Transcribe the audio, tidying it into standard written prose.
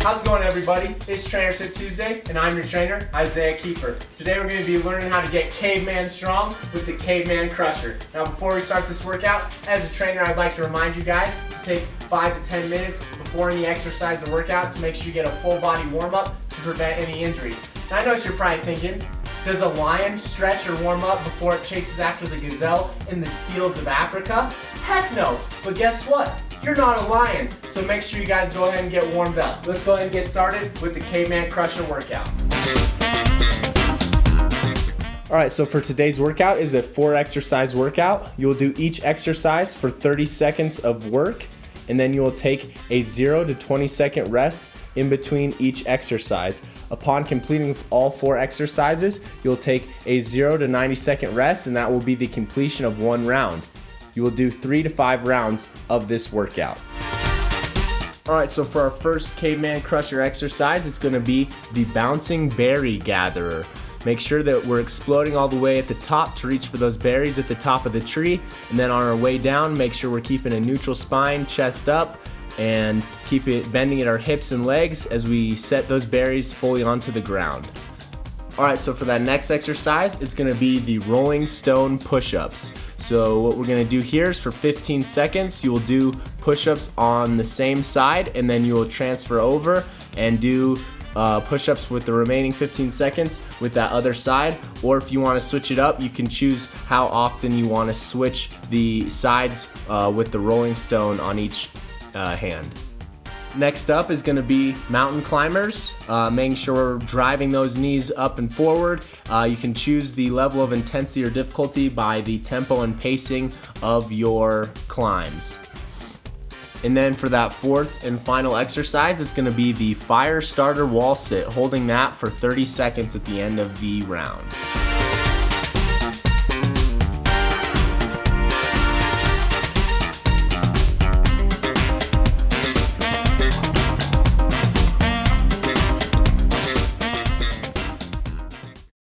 How's it going, everybody? It's Trainer Tip Tuesday, and I'm your trainer, Isaiah Kiefer. Today we're going to be learning how to get caveman strong with the Caveman Crusher. Now, before we start this workout, as a trainer, I'd like to remind you guys to take 5 to 10 minutes before any exercise or workout to make sure you get a full body warm-up to prevent any injuries. Now, I know what you're probably thinking. Does a lion stretch or warm up before it chases after the gazelle in the fields of Africa? Heck no! But guess what? You're not a lion, so make sure you guys go ahead and get warmed up. Let's go ahead and get started with the Caveman Crusher workout. Alright, so for today's workout is a 4-exercise workout. You'll do each exercise for 30 seconds of work, and then you will take a 0 to 20 second rest in between each exercise. Upon completing all 4 exercises, you'll take a 0 to 90 second rest, and that will be the completion of 1 round. You will do 3 to 5 rounds of this workout. Alright, so for our first Caveman Crusher exercise, it's going to be the Bouncing Berry Gatherer. Make sure that we're exploding all the way at the top to reach for those berries at the top of the tree, and then on our way down, make sure we're keeping a neutral spine, chest up, and keep it bending at our hips and legs as we set those berries fully onto the ground. Alright, so for that next exercise, it's going to be the Rolling Stone Push-Ups. So what we're going to do here is for 15 seconds, you will do push-ups on the same side, and then you will transfer over and do push-ups with the remaining 15 seconds with that other side. Or if you want to switch it up, you can choose how often you want to switch the sides with the rolling stone on each hand. Next up is going to be mountain climbers, making sure we're driving those knees up and forward. You can choose the level of intensity or difficulty by the tempo and pacing of your climbs. And then for that 4th and final exercise, it's going to be the fire starter wall sit, holding that for 30 seconds at the end of the round.